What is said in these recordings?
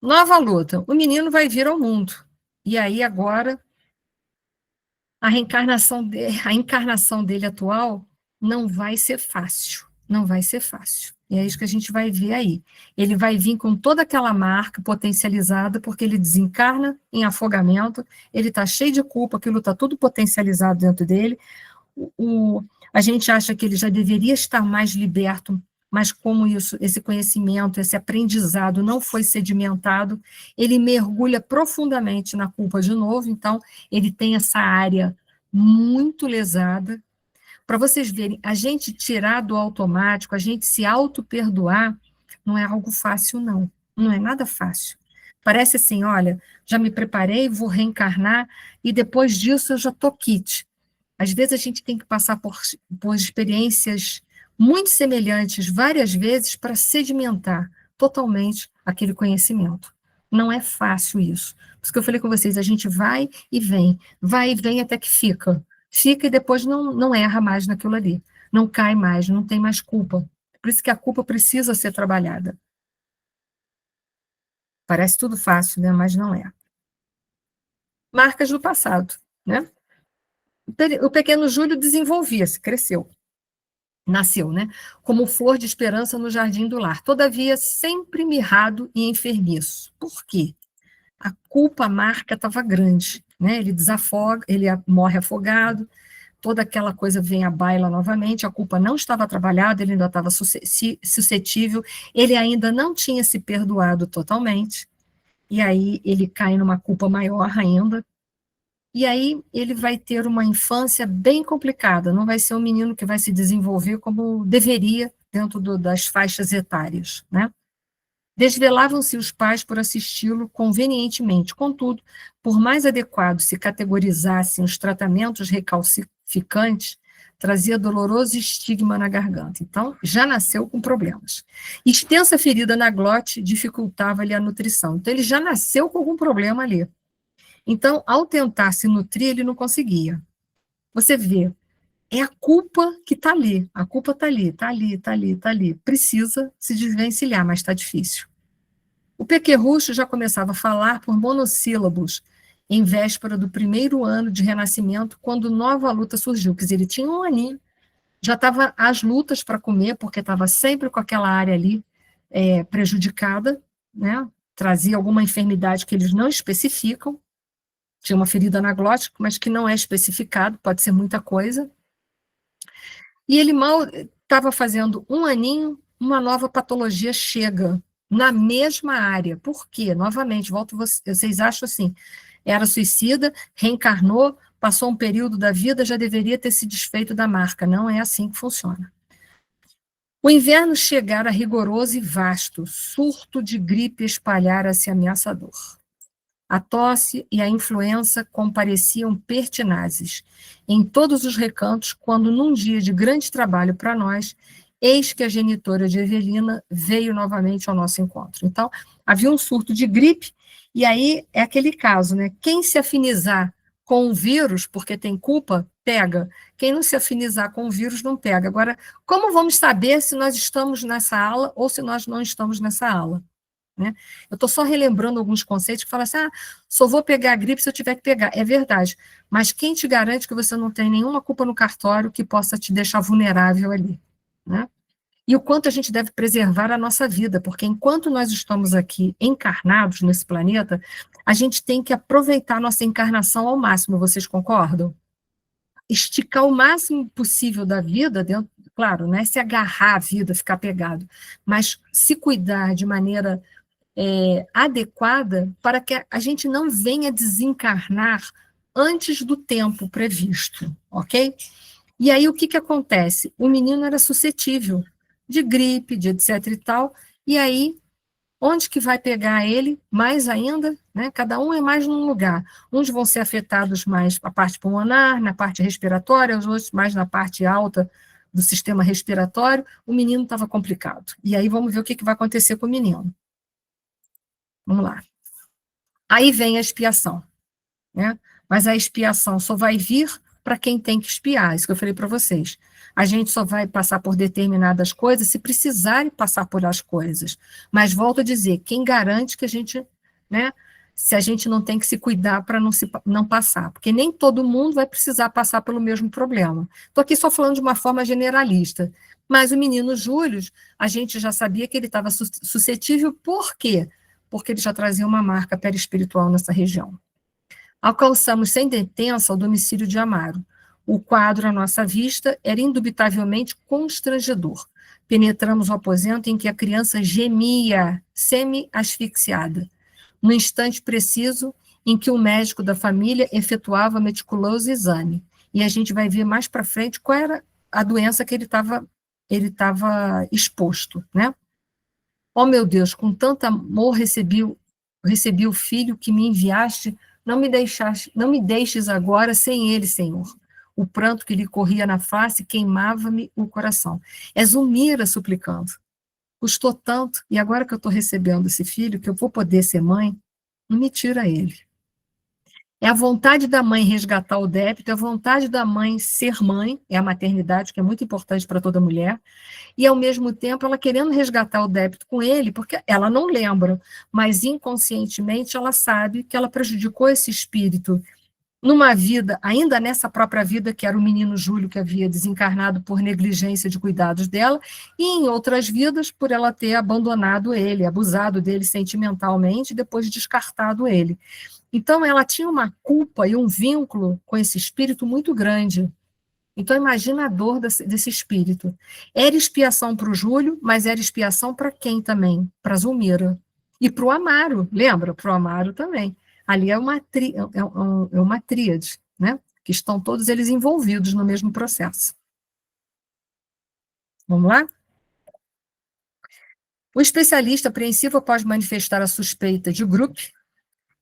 Nova luta. O menino vai vir ao mundo. E aí, agora, a encarnação dele atual não vai ser fácil. Não vai ser fácil. E é isso que a gente vai ver aí. Ele vai vir com toda aquela marca potencializada, porque ele desencarna em afogamento, ele está cheio de culpa, aquilo está tudo potencializado dentro dele. O, a gente acha que ele já deveria estar mais liberto, mas como esse conhecimento, esse aprendizado não foi sedimentado, ele mergulha profundamente na culpa de novo, então ele tem essa área muito lesada. Para vocês verem, a gente tirar do automático, a gente se auto-perdoar, não é algo fácil, não. Não é nada fácil. Parece assim, olha, já me preparei, vou reencarnar, e depois disso eu já estou quite. Às vezes a gente tem que passar por experiências muito semelhantes várias vezes para sedimentar totalmente aquele conhecimento. Não é fácil isso. Por isso que eu falei com vocês, a gente vai e vem até que fica. Fica e depois não erra mais naquilo ali. Não cai mais, não tem mais culpa. Por isso que a culpa precisa ser trabalhada. Parece tudo fácil, né? Mas não é. Marcas do passado, né? O pequeno Júlio desenvolvia-se, cresceu. Nasceu, né? Como flor de esperança no jardim do lar. Todavia, sempre mirrado e enfermiço. Por quê? A culpa, a marca estava grande, né? Ele desafoga, ele morre afogado, toda aquela coisa vem à baila novamente, a culpa não estava trabalhada, ele ainda estava suscetível, ele ainda não tinha se perdoado totalmente, e aí ele cai numa culpa maior ainda, e aí ele vai ter uma infância bem complicada, não vai ser um menino que vai se desenvolver como deveria dentro das faixas etárias, né? Desvelavam-se os pais por assisti-lo convenientemente, contudo, por mais adequado se categorizassem os tratamentos recalcificantes, trazia doloroso estigma na garganta. Então, já nasceu com problemas. Extensa ferida na glote dificultava-lhe a nutrição. Então, ele já nasceu com algum problema ali. Então, ao tentar se nutrir, ele não conseguia. Você vê, é a culpa que está ali. A culpa está ali, está ali, está ali, está ali. Precisa se desvencilhar, mas está difícil. O pequerrucho já começava a falar por monossílabos em véspera do primeiro ano de renascimento, quando nova luta surgiu. Quer dizer, ele tinha um aninho, já estava às lutas para comer, porque estava sempre com aquela área ali prejudicada, né? Trazia alguma enfermidade que eles não especificam, tinha uma ferida na glote, mas que não é especificado, pode ser muita coisa. E ele mal estava fazendo um aninho, uma nova patologia chega na mesma área. Por quê? Novamente, volto vocês acham assim, era suicida, reencarnou, passou um período da vida, já deveria ter se desfeito da marca. Não é assim que funciona. O inverno chegara rigoroso e vasto, surto de gripe espalhara-se ameaçador. A tosse e a influenza compareciam pertinazes em todos os recantos, quando, num dia de grande trabalho para nós, eis que a genitora de Evelina veio novamente ao nosso encontro. Então, havia um surto de gripe, e aí é aquele caso, né? Quem se afinizar com o vírus, porque tem culpa, pega. Quem não se afinizar com o vírus, não pega. Agora, como vamos saber se nós estamos nessa ala ou se nós não estamos nessa ala? Né? Eu estou só relembrando alguns conceitos que falam assim, só vou pegar a gripe se eu tiver que pegar. É verdade, mas quem te garante que você não tem nenhuma culpa no cartório que possa te deixar vulnerável ali? Né? E o quanto a gente deve preservar a nossa vida, porque enquanto nós estamos aqui encarnados nesse planeta, a gente tem que aproveitar a nossa encarnação ao máximo, vocês concordam? Esticar o máximo possível da vida, dentro, claro, não é se agarrar à vida, ficar pegado, mas se cuidar de maneira adequada para que a gente não venha desencarnar antes do tempo previsto, ok? E aí o que acontece? O menino era suscetível de gripe, de etc e tal, e aí onde que vai pegar ele mais ainda, né? Cada um é mais num lugar. Uns vão ser afetados mais a parte pulmonar, na parte respiratória, os outros mais na parte alta do sistema respiratório. O menino estava complicado. E aí vamos ver o que vai acontecer com o menino. Vamos lá. Aí vem a expiação, né? Mas a expiação só vai vir para quem tem que espiar, isso que eu falei para vocês. A gente só vai passar por determinadas coisas se precisarem passar por as coisas. Mas volto a dizer, quem garante que a gente, né, se a gente não tem que se cuidar para não passar, porque nem todo mundo vai precisar passar pelo mesmo problema. Estou aqui só falando de uma forma generalista, mas o menino Júlio, a gente já sabia que ele estava suscetível, por quê? Porque ele já trazia uma marca perispiritual nessa região. Alcançamos sem detença o domicílio de Amaro. O quadro à nossa vista era indubitavelmente constrangedor. Penetramos o aposento em que a criança gemia, semi-asfixiada. No instante preciso em que o médico da família efetuava meticuloso exame. E a gente vai ver mais para frente qual era a doença que ele estava exposto, né? Ó meu Deus, com tanto amor recebi o filho que me enviaste, não me deixes agora sem ele, Senhor. O pranto que lhe corria na face queimava-me o coração. É Zulmira suplicando. Custou tanto, e agora que eu estou recebendo esse filho, que eu vou poder ser mãe, não me tira ele. É a vontade da mãe resgatar o débito, é a vontade da mãe ser mãe, é a maternidade, que é muito importante para toda mulher, e ao mesmo tempo ela querendo resgatar o débito com ele, porque ela não lembra, mas inconscientemente ela sabe que ela prejudicou esse espírito numa vida, ainda nessa própria vida, que era o menino Júlio que havia desencarnado por negligência de cuidados dela, e em outras vidas por ela ter abandonado ele, abusado dele sentimentalmente, e depois descartado ele. Então ela tinha uma culpa e um vínculo com esse espírito muito grande. Então, imagina a dor desse espírito. Era expiação para o Júlio, mas era expiação para quem também? Para a Zulmira. E para o Amaro, lembra? Para o Amaro também. Ali é uma tríade, né? Que estão todos eles envolvidos no mesmo processo. Vamos lá? O especialista apreensivo após manifestar a suspeita de Grupp,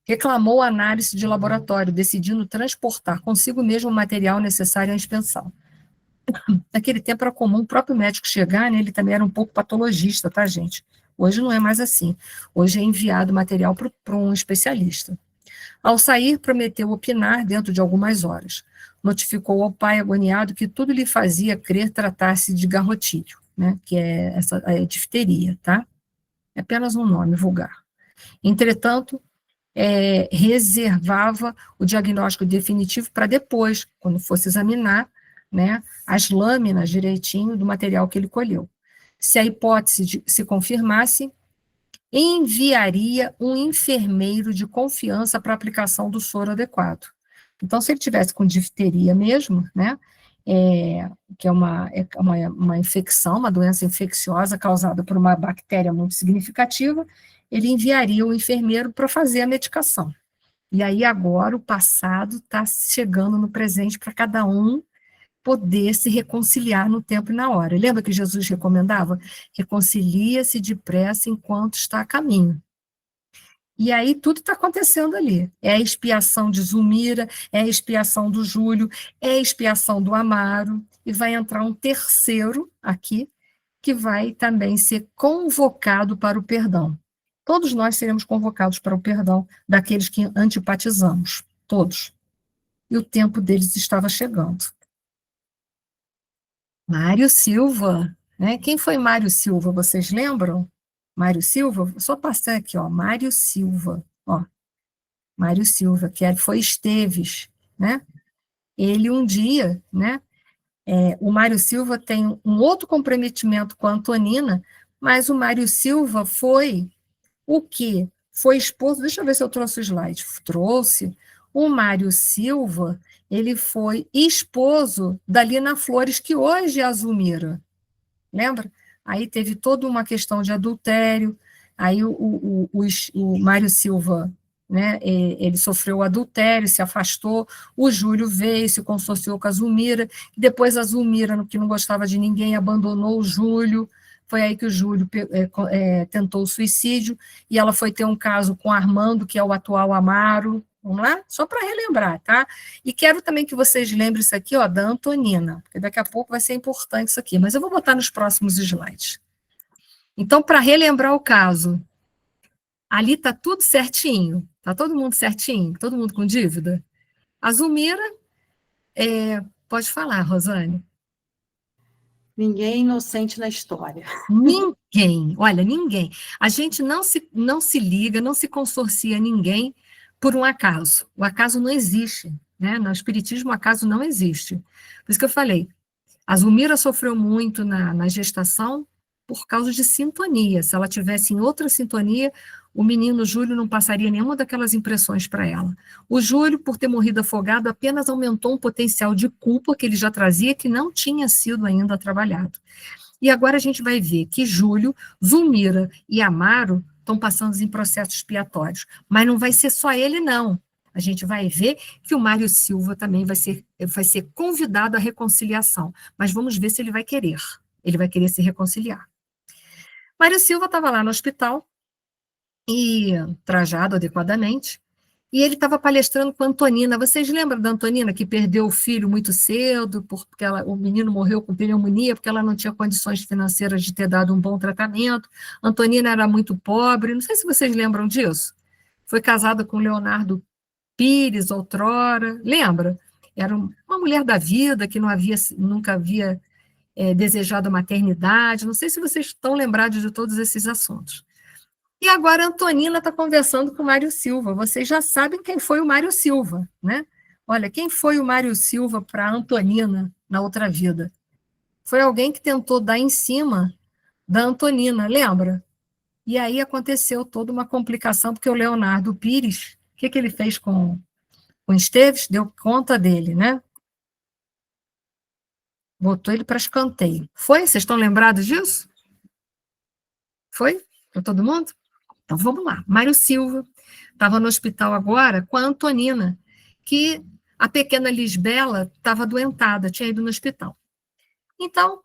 reclamou a análise de laboratório, decidindo transportar consigo mesmo o material necessário à inspeção. Naquele tempo era comum o próprio médico chegar, né, ele também era um pouco patologista, tá, gente? Hoje não é mais assim. Hoje é enviado material para um especialista. Ao sair, prometeu opinar dentro de algumas horas. Notificou ao pai agoniado que tudo lhe fazia crer tratar-se de garrotilho, né, que é a difteria, tá? É apenas um nome vulgar. Entretanto, reservava o diagnóstico definitivo para depois, quando fosse examinar, né, as lâminas direitinho do material que ele colheu. Se a hipótese se confirmasse, enviaria um enfermeiro de confiança para a aplicação do soro adequado. Então, se ele tivesse com difteria mesmo, né, que é uma infecção, uma doença infecciosa causada por uma bactéria muito significativa, ele enviaria o enfermeiro para fazer a medicação. E aí agora o passado está chegando no presente para cada um poder se reconciliar no tempo e na hora. Lembra que Jesus recomendava? Reconcilia-se depressa enquanto está a caminho. E aí tudo está acontecendo ali. É a expiação de Zulmira, é a expiação do Júlio, é a expiação do Amaro, e vai entrar um terceiro aqui, que vai também ser convocado para o perdão. Todos nós seremos convocados para o perdão daqueles que antipatizamos, todos. E o tempo deles estava chegando. Mário Silva, né? Quem foi Mário Silva, vocês lembram? Mário Silva, só passar aqui, ó, Mário Silva, ó, Mário Silva, que foi Esteves, né? Ele um dia, né? O Mário Silva tem um outro comprometimento com a Antonina, mas o Mário Silva foi o que foi esposo, deixa eu ver se eu trouxe o slide, trouxe, o Mário Silva, ele foi esposo da Lina Flores, que hoje é a Zulmira, lembra? Aí teve toda uma questão de adultério, aí o Mário Silva, né, ele sofreu adultério, se afastou, o Júlio veio, se consorciou com a Zulmira, depois a Zulmira, que não gostava de ninguém, abandonou o Júlio, foi aí que o Júlio tentou o suicídio, e ela foi ter um caso com Armando, que é o atual Amaro, vamos lá? Só para relembrar, tá? E quero também que vocês lembrem isso aqui, ó, da Antonina, porque daqui a pouco vai ser importante isso aqui, mas eu vou botar nos próximos slides. Então, para relembrar o caso, ali está tudo certinho, está todo mundo certinho, todo mundo com dívida? A Zulmira Pode falar, Rosane. Ninguém inocente na história. Ninguém, olha, ninguém. A gente não se liga, não se consorcia a ninguém por um acaso. O acaso não existe, né? No espiritismo, o acaso não existe. Por isso que eu falei, a Zulmira sofreu muito na gestação por causa de sintonia. Se ela tivesse em outra sintonia, o menino Júlio não passaria nenhuma daquelas impressões para ela. O Júlio, por ter morrido afogado, apenas aumentou um potencial de culpa que ele já trazia, que não tinha sido ainda trabalhado. E agora a gente vai ver que Júlio, Zulmira e Amaro estão passando em processos expiatórios. Mas não vai ser só ele, não. A gente vai ver que o Mário Silva também vai ser convidado à reconciliação. Mas vamos ver se ele vai querer. Ele vai querer se reconciliar. Mário Silva estava lá no hospital, e trajado adequadamente, e ele estava palestrando com a Antonina. Vocês lembram da Antonina, que perdeu o filho muito cedo, porque o menino morreu com pneumonia, porque ela não tinha condições financeiras de ter dado um bom tratamento. A Antonina era muito pobre, não sei se vocês lembram disso. Foi casada com Leonardo Pires, outrora, lembra? Era uma mulher da vida, que nunca havia desejado a maternidade. Não sei se vocês estão lembrados de todos esses assuntos. E agora a Antonina está conversando com o Mário Silva. Vocês já sabem quem foi o Mário Silva, né? Olha, quem foi o Mário Silva para a Antonina na outra vida? Foi alguém que tentou dar em cima da Antonina, lembra? E aí aconteceu toda uma complicação, porque o Leonardo Pires, o que ele fez com o Esteves? Deu conta dele, né? Botou ele para escanteio. Foi? Vocês estão lembrados disso? Foi? Para todo mundo? Então, vamos lá. Mário Silva estava no hospital agora com a Antonina, que a pequena Lisbela estava adoentada, tinha ido no hospital. Então,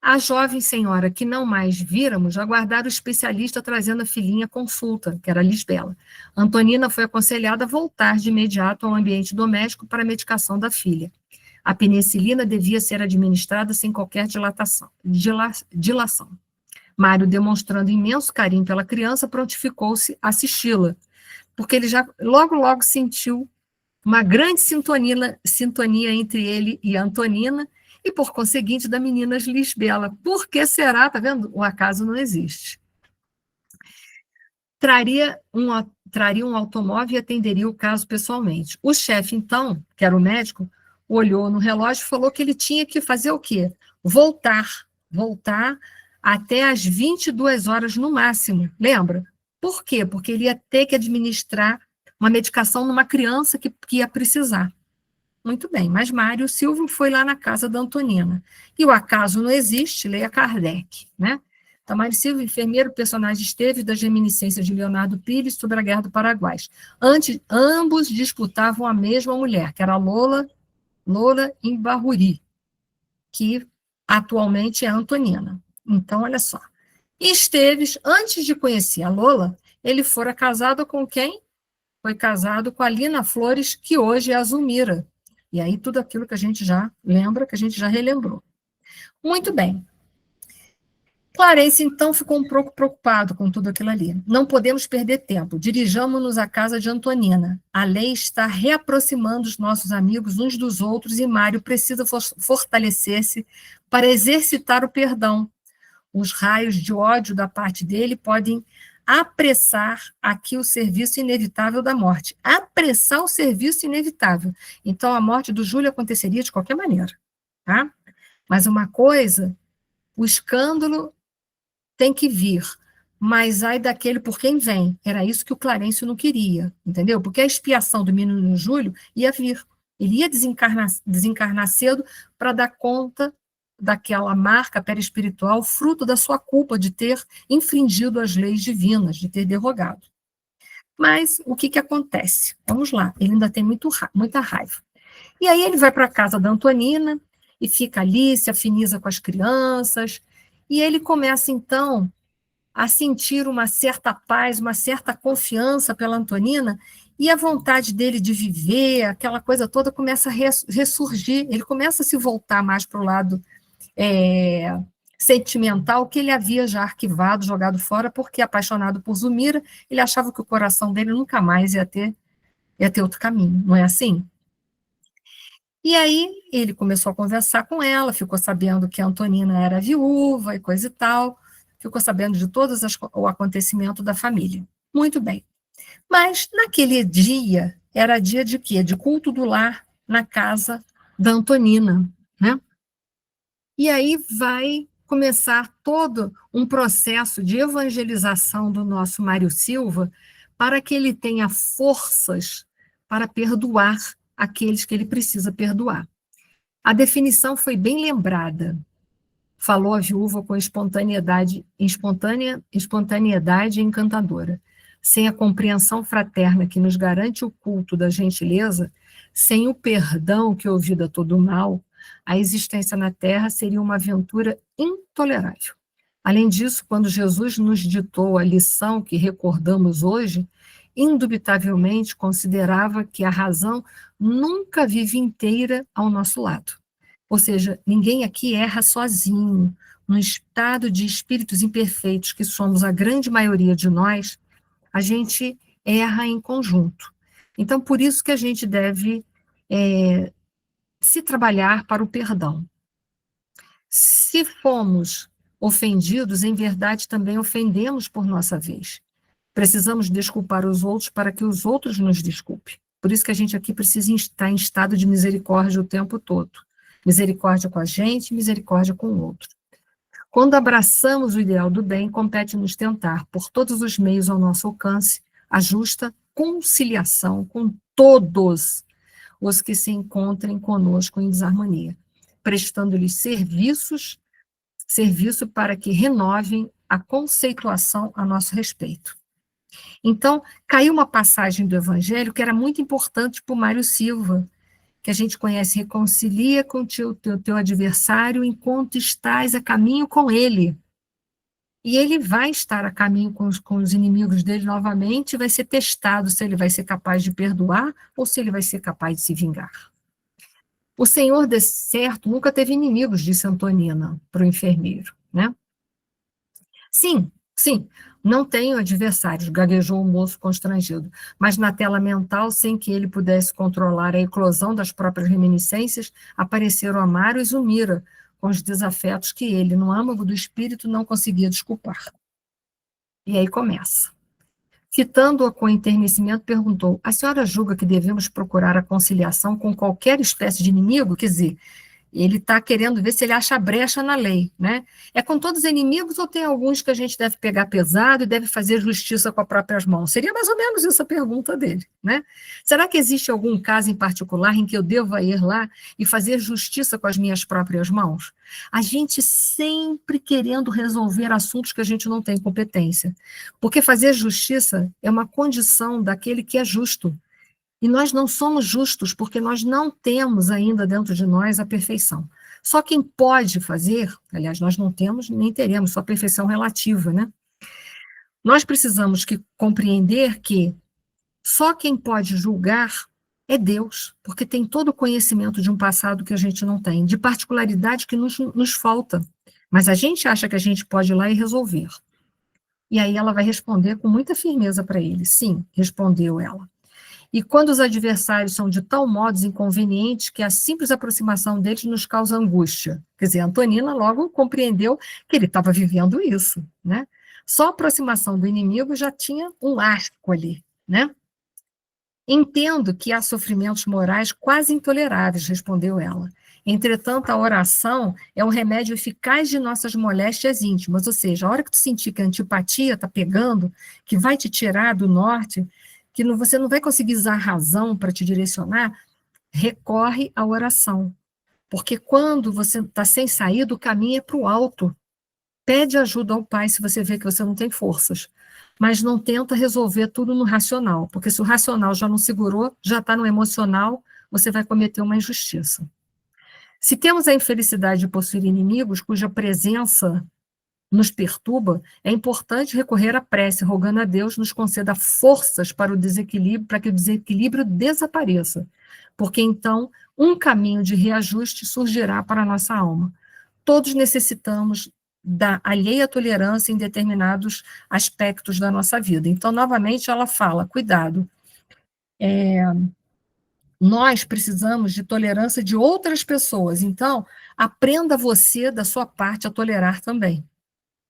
a jovem senhora que não mais víramos aguardara o especialista trazendo a filhinha à consulta, que era a Lisbela. A Antonina foi aconselhada a voltar de imediato ao ambiente doméstico para a medicação da filha. A penicilina devia ser administrada sem qualquer dilação. Mário, demonstrando imenso carinho pela criança, prontificou-se a assisti-la, porque ele já logo sentiu uma grande sintonia entre ele e a Antonina, e, por conseguinte, da menina Lisbela. Por que será? Está vendo? O acaso não existe. Traria um automóvel e atenderia o caso pessoalmente. O chefe, então, que era o médico, olhou no relógio e falou que ele tinha que fazer o quê? Voltar até às 22 horas no máximo, lembra? Por quê? Porque ele ia ter que administrar uma medicação numa criança que ia precisar. Muito bem, mas Mário Silva foi lá na casa da Antonina. E o acaso não existe, leia Kardec, né? Então, Mário Silva, enfermeiro, personagem esteve das reminiscências de Leonardo Pires sobre a Guerra do Paraguai. Ambos disputavam a mesma mulher, que era Lola Imbarruri, que atualmente é a Antonina. Então, olha só. Esteves, antes de conhecer a Lola, ele fora casado com quem? Foi casado com a Lina Flores, que hoje é a Zulmira. E aí tudo aquilo que a gente já lembra, que a gente já relembrou. Muito bem. Clarence, então, ficou um pouco preocupado com tudo aquilo ali. Não podemos perder tempo. Dirijamos-nos à casa de Antonina. A lei está reaproximando os nossos amigos uns dos outros e Mário precisa fortalecer-se para exercitar o perdão. Os raios de ódio da parte dele podem apressar aqui o serviço inevitável da morte. Apressar o serviço inevitável. Então, a morte do Júlio aconteceria de qualquer maneira. Tá? Mas uma coisa, o escândalo tem que vir, mas ai daquele por quem vem. Era isso que o Clarencio não queria, entendeu? Porque a expiação do menino Júlio ia vir. Ele ia desencarnar cedo para dar conta daquela marca perispiritual, fruto da sua culpa de ter infringido as leis divinas, de ter derrogado. Mas o que acontece? Vamos lá, ele ainda tem muita raiva. E aí ele vai para a casa da Antonina e fica ali, se afiniza com as crianças, e ele começa, então, a sentir uma certa paz, uma certa confiança pela Antonina, e a vontade dele de viver, aquela coisa toda, começa a ressurgir, ele começa a se voltar mais para o lado sentimental, que ele havia já arquivado, jogado fora, porque, apaixonado por Zulmira, ele achava que o coração dele nunca mais ia ter outro caminho, não é assim? E aí ele começou a conversar com ela, ficou sabendo que a Antonina era viúva e coisa e tal, ficou sabendo de todos o acontecimento da família. Muito bem. Mas naquele dia, era dia de quê? De culto do lar na casa da Antonina, né? E aí vai começar todo um processo de evangelização do nosso Mário Silva para que ele tenha forças para perdoar aqueles que ele precisa perdoar. A definição foi bem lembrada. Falou a viúva com espontaneidade encantadora. Sem a compreensão fraterna que nos garante o culto da gentileza, sem o perdão que ouvida todo o mal, a existência na terra seria uma aventura intolerável. Além disso, quando Jesus nos ditou a lição que recordamos hoje, indubitavelmente considerava que a razão nunca vive inteira ao nosso lado. Ou seja, ninguém aqui erra sozinho. No estado de espíritos imperfeitos que somos a grande maioria de nós, a gente erra em conjunto. Então, por isso que a gente deve se trabalhar para o perdão. Se fomos ofendidos, em verdade também ofendemos por nossa vez. Precisamos desculpar os outros para que os outros nos desculpem. Por isso que a gente aqui precisa estar em estado de misericórdia o tempo todo. Misericórdia com a gente, misericórdia com o outro. Quando abraçamos o ideal do bem, compete-nos tentar, por todos os meios ao nosso alcance, a justa conciliação com todos os que se encontrem conosco em desarmonia, prestando-lhes serviço para que renovem a conceituação a nosso respeito. Então, caiu uma passagem do Evangelho que era muito importante para o Mário Silva, que a gente conhece: reconcilia com o teu adversário enquanto estás a caminho com ele. E ele vai estar a caminho com os inimigos dele novamente e vai ser testado se ele vai ser capaz de perdoar ou se ele vai ser capaz de se vingar. O Senhor, de certo, nunca teve inimigos, disse Antonina para o enfermeiro, né? Sim, sim, não tenho adversários, gaguejou o moço constrangido, mas na tela mental, sem que ele pudesse controlar a eclosão das próprias reminiscências, apareceram Amaro e Zumira, com os desafetos que ele, no âmago do espírito, não conseguia desculpar. E aí começa. Fitando-a com enternecimento, perguntou: a senhora julga que devemos procurar a conciliação com qualquer espécie de inimigo? Quer dizer, ele está querendo ver se ele acha brecha na lei, né? É com todos os inimigos ou tem alguns que a gente deve pegar pesado e deve fazer justiça com as próprias mãos? Seria mais ou menos essa a pergunta dele, né? Será que existe algum caso em particular em que eu deva ir lá e fazer justiça com as minhas próprias mãos? A gente sempre querendo resolver assuntos que a gente não tem competência, porque fazer justiça é uma condição daquele que é justo. E nós não somos justos porque nós não temos ainda dentro de nós a perfeição. Só quem pode fazer, aliás, nós não temos nem teremos, só perfeição relativa, né? Nós precisamos compreender que só quem pode julgar é Deus, porque tem todo o conhecimento de um passado que a gente não tem, de particularidade que nos falta. Mas a gente acha que a gente pode ir lá e resolver. E aí ela vai responder com muita firmeza para ele. Sim, respondeu ela. E quando os adversários são de tal modo inconvenientes que a simples aproximação deles nos causa angústia. Quer dizer, a Antonina logo compreendeu que ele estava vivendo isso, né? Só a aproximação do inimigo já tinha um asco ali, né? Entendo que há sofrimentos morais quase intoleráveis, respondeu ela. Entretanto, a oração é o remédio eficaz de nossas moléstias íntimas, ou seja, a hora que tu sentir que a antipatia está pegando, que vai te tirar do norte, que você não vai conseguir usar a razão para te direcionar, recorre à oração. Porque quando você está sem saída, o caminho é para o alto. Pede ajuda ao Pai se você vê que você não tem forças. Mas não tenta resolver tudo no racional, porque se o racional já não segurou, já está no emocional, você vai cometer uma injustiça. Se temos a infelicidade de possuir inimigos cuja presença nos perturba, é importante recorrer à prece, rogando a Deus nos conceda forças para o desequilíbrio, para que o desequilíbrio desapareça, porque então um caminho de reajuste surgirá para a nossa alma. Todos necessitamos da alheia tolerância em determinados aspectos da nossa vida. Então, novamente, ela fala, cuidado, Nós precisamos de tolerância de outras pessoas. Então, aprenda você, da sua parte, a tolerar também.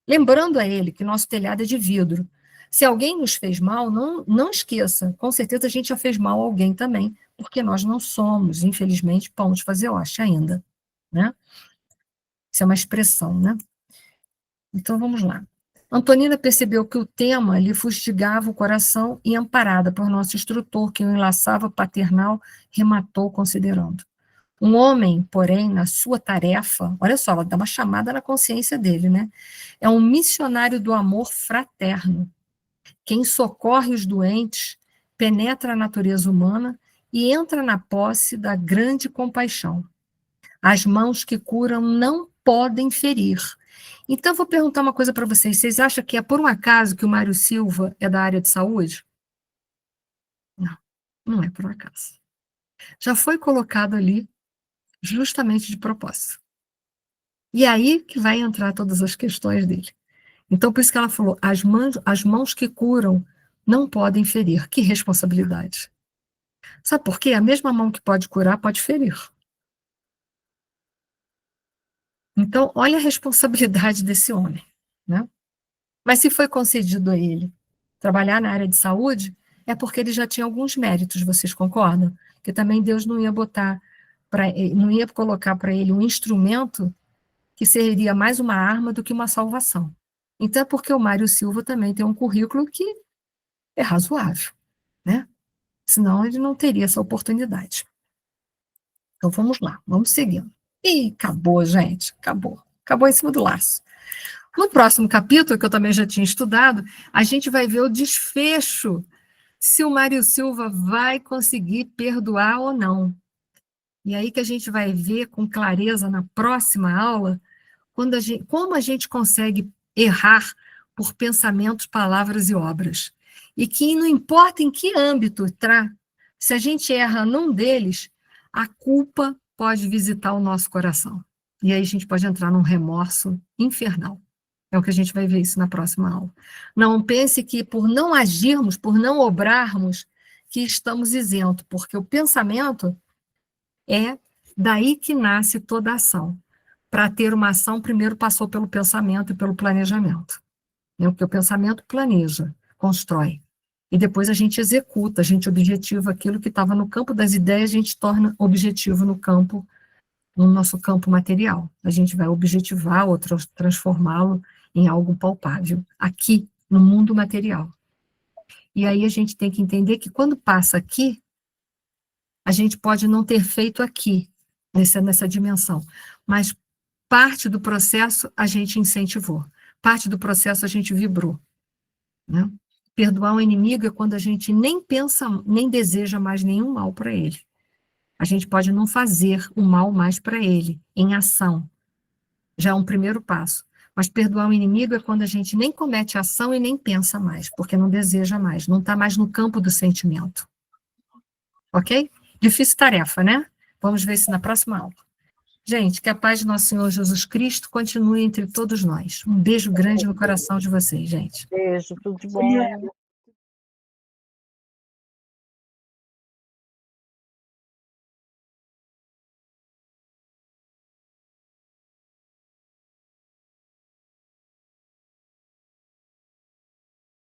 Lembrando a ele que nosso telhado é de vidro. Se alguém nos fez mal, não esqueça. Com certeza a gente já fez mal a alguém também, porque nós não somos, infelizmente, pão de fazer hoste ainda. Né? Isso é uma expressão, né? Então, vamos lá. Antonina percebeu que o tema lhe fustigava o coração e, amparada por nosso instrutor, que o enlaçava paternal, rematou considerando. Um homem, porém, na sua tarefa, olha só, ela dá uma chamada na consciência dele, né? É um missionário do amor fraterno. Quem socorre os doentes, penetra a natureza humana e entra na posse da grande compaixão. As mãos que curam não podem ferir. Então, vou perguntar uma coisa para vocês. Vocês acham que é por um acaso que o Mário Silva é da área de saúde? Não, não é por um acaso. Já foi colocado ali justamente de propósito. E aí que vai entrar todas as questões dele. Então, por isso que ela falou, as mãos que curam não podem ferir. Que responsabilidade. Sabe por quê? A mesma mão que pode curar pode ferir. Então, olha a responsabilidade desse homem, né? Mas se foi concedido a ele trabalhar na área de saúde, é porque ele já tinha alguns méritos, vocês concordam? Que também Deus não ia não ia colocar para ele um instrumento que seria mais uma arma do que uma salvação. Então é porque o Mário Silva também tem um currículo que é razoável, né? Senão ele não teria essa oportunidade. Então vamos lá, vamos seguindo. E acabou, gente, acabou. Acabou em cima do laço. No próximo capítulo, que eu também já tinha estudado, a gente vai ver o desfecho, se o Mário Silva vai conseguir perdoar ou não. E aí que a gente vai ver com clareza na próxima aula como a gente consegue errar por pensamentos, palavras e obras. E que não importa em que âmbito, se a gente erra num deles, a culpa pode visitar o nosso coração. E aí a gente pode entrar num remorso infernal. É o que a gente vai ver isso na próxima aula. Não pense que por não agirmos, por não obrarmos, que estamos isentos, porque o pensamento é daí que nasce toda a ação. Para ter uma ação, primeiro passou pelo pensamento e pelo planejamento. Porque o pensamento planeja, constrói. E depois a gente executa, a gente objetiva aquilo que estava no campo das ideias, a gente torna objetivo no nosso campo material. A gente vai objetivar ou transformá-lo em algo palpável, aqui, no mundo material. E aí a gente tem que entender que quando passa aqui, a gente pode não ter feito aqui, nessa dimensão, mas parte do processo a gente incentivou, parte do processo a gente vibrou. Né? Perdoar um inimigo é quando a gente nem pensa, nem deseja mais nenhum mal para ele. A gente pode não fazer o mal mais para ele, em ação. Já é um primeiro passo. Mas perdoar um inimigo é quando a gente nem comete ação e nem pensa mais, porque não deseja mais, não está mais no campo do sentimento. Ok? Difícil tarefa, né? Vamos ver isso na próxima aula. Gente, que a paz de nosso Senhor Jesus Cristo continue entre todos nós. Um beijo grande no coração de vocês, gente. Beijo, tudo de bom.